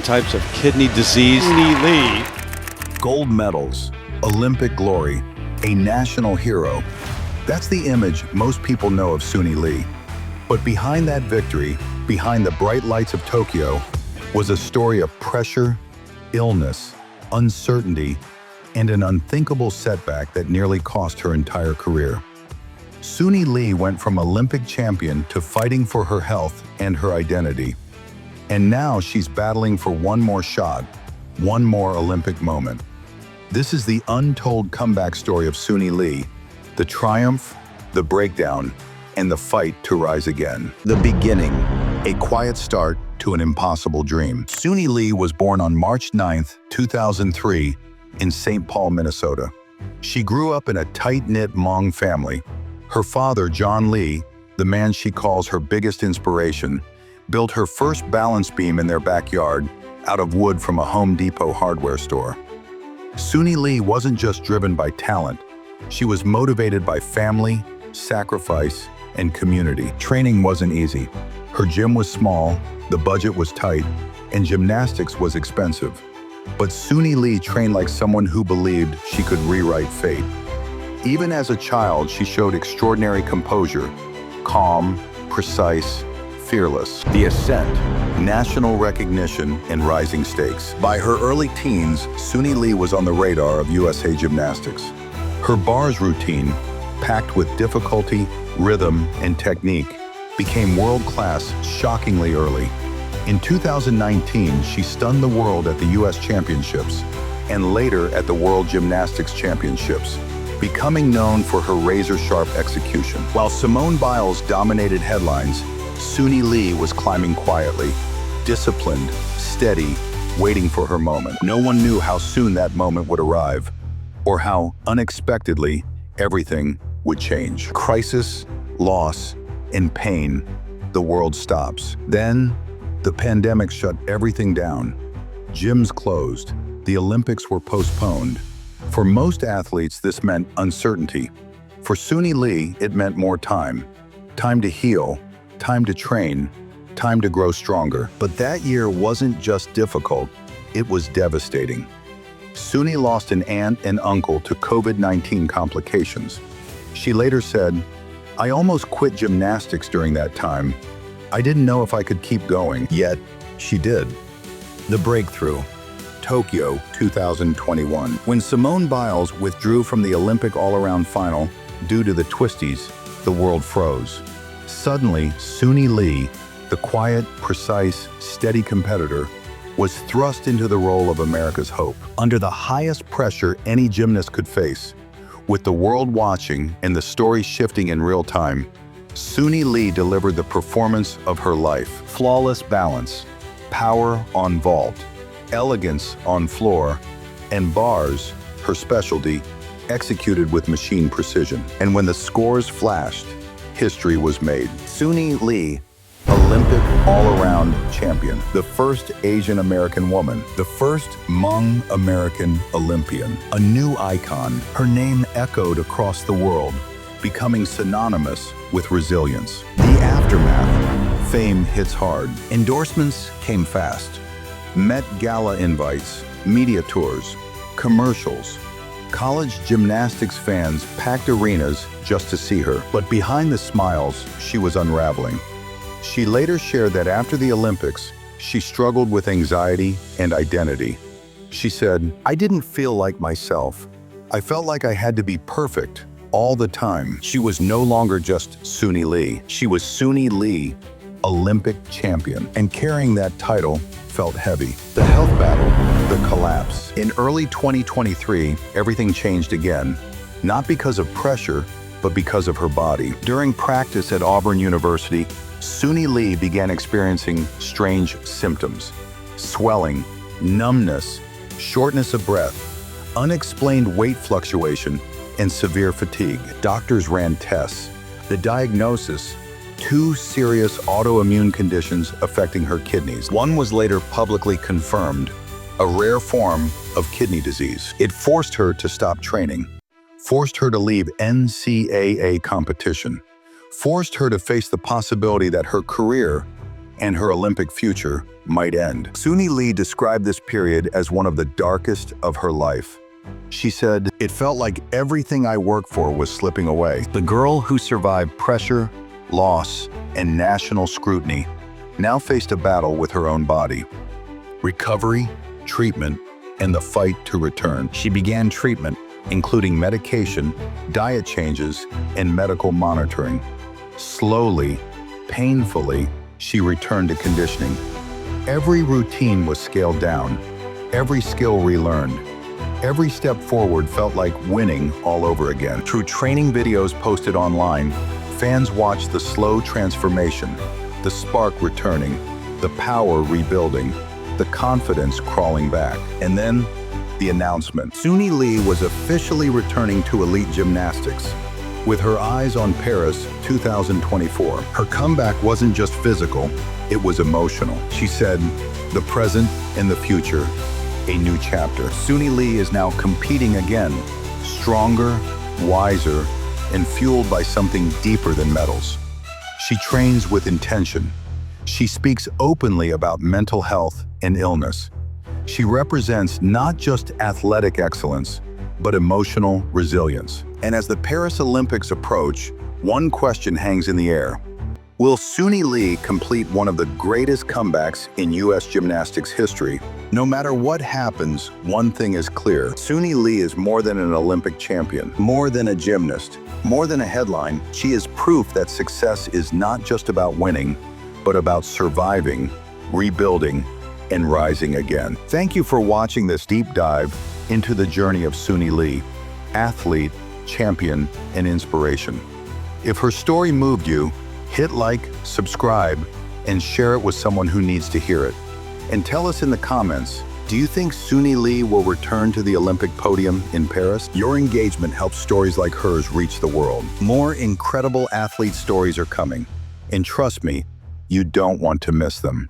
types of kidney disease. Suni Lee. Gold medals, Olympic glory, a national hero. That's the image most people know of Suni Lee. But behind that victory, behind the bright lights of Tokyo, was a story of pressure, illness, uncertainty, and an unthinkable setback that nearly cost her entire career. Suni Lee went from Olympic champion to fighting for her health and her identity. And now she's battling for one more shot, one more Olympic moment. This is the untold comeback story of Suni Lee, the triumph, the breakdown, and the fight to rise again. The beginning, a quiet start to an impossible dream. Suni Lee was born on March 9, 2003, in St. Paul, Minnesota. She grew up in a tight-knit Hmong family. Her father, John Lee, the man she calls her biggest inspiration, built her first balance beam in their backyard out of wood from a Home Depot hardware store. Suni Lee wasn't just driven by talent. She was motivated by family, sacrifice, and community. Training wasn't easy. Her gym was small, the budget was tight, and gymnastics was expensive. But Suni Lee trained like someone who believed she could rewrite fate. Even as a child, she showed extraordinary composure, calm, precise, fearless. The ascent, national recognition, and rising stakes. By her early teens, Suni Lee was on the radar of USA Gymnastics. Her bars routine, packed with difficulty, rhythm, and technique, became world-class shockingly early. In 2019, she stunned the world at the US Championships and later at the World Gymnastics Championships, becoming known for her razor-sharp execution. While Simone Biles dominated headlines, Suni Lee was climbing quietly, disciplined, steady, waiting for her moment. No one knew how soon that moment would arrive, or how unexpectedly everything would change. Crisis, loss, and pain, the world stops. Then, the pandemic shut everything down. Gyms closed, the Olympics were postponed. For most athletes, this meant uncertainty. For Suni Lee, it meant more time. Time to heal, time to train, time to grow stronger. But that year wasn't just difficult, it was devastating. Suni lost an aunt and uncle to COVID-19 complications. She later said, "I almost quit gymnastics during that time. I didn't know if I could keep going." Yet, she did. The breakthrough. Tokyo 2021. When Simone Biles withdrew from the Olympic all-around final due to the twisties, the world froze. Suddenly, Suni Lee, the quiet, precise, steady competitor, was thrust into the role of America's hope. Under the highest pressure any gymnast could face, with the world watching and the story shifting in real time, Suni Lee delivered the performance of her life. Flawless balance, power on vault, elegance on floor, and bars, her specialty, executed with machine precision. And when the scores flashed, history was made. Suni Lee, Olympic all-around champion, the first Asian American woman, the first Hmong American Olympian, a new icon. Her name echoed across the world, becoming synonymous with resilience. The aftermath, fame hits hard. Endorsements came fast. Met Gala invites, media tours, commercials. College gymnastics fans packed arenas just to see her. But behind the smiles, she was unraveling. She later shared that after the Olympics, she struggled with anxiety and identity. She said, "I didn't feel like myself. I felt like I had to be perfect all the time." She was no longer just Suni Lee. She was Suni Lee, Olympic champion. And carrying that title felt heavy. The health battle, the collapse. In early 2023, everything changed again, not because of pressure, but because of her body. During practice at Auburn University, Suni Lee began experiencing strange symptoms: swelling, numbness, shortness of breath, unexplained weight fluctuation, and severe fatigue. Doctors ran tests. The diagnosis: 2 serious autoimmune conditions affecting her kidneys. One was later publicly confirmed, a rare form of kidney disease. It forced her to stop training, forced her to leave NCAA competition, forced her to face the possibility that her career and her Olympic future might end. Suni Lee described this period as one of the darkest of her life. She said, "It felt like everything I worked for was slipping away." The girl who survived pressure, loss, and national scrutiny now faced a battle with her own body. Recovery, treatment, and the fight to return. She began treatment, including medication, diet changes, and medical monitoring. Slowly, painfully, she returned to conditioning. Every routine was scaled down, every skill relearned. Every step forward felt like winning all over again. Through training videos posted online, fans watched the slow transformation, the spark returning, the power rebuilding, the confidence crawling back. And then, the announcement. Suni Lee was officially returning to elite gymnastics. With her eyes on Paris 2024, her comeback wasn't just physical, it was emotional. She said, "The present and the future, a new chapter." Suni Lee is now competing again, stronger, wiser, and fueled by something deeper than medals. She trains with intention. She speaks openly about mental health and illness. She represents not just athletic excellence, but emotional resilience. And as the Paris Olympics approach, one question hangs in the air. Will Suni Lee complete one of the greatest comebacks in U.S. gymnastics history? No matter what happens, one thing is clear. Suni Lee is more than an Olympic champion, more than a gymnast, more than a headline. She is proof that success is not just about winning, but about surviving, rebuilding, and rising again. Thank you for watching this deep dive into the journey of Suni Lee, athlete, champion, and inspiration. If her story moved you, hit like, subscribe, and share it with someone who needs to hear it. And tell us in the comments, do you think Suni Lee will return to the Olympic podium in Paris? Your engagement helps stories like hers reach the world. More incredible athlete stories are coming. And trust me, you don't want to miss them.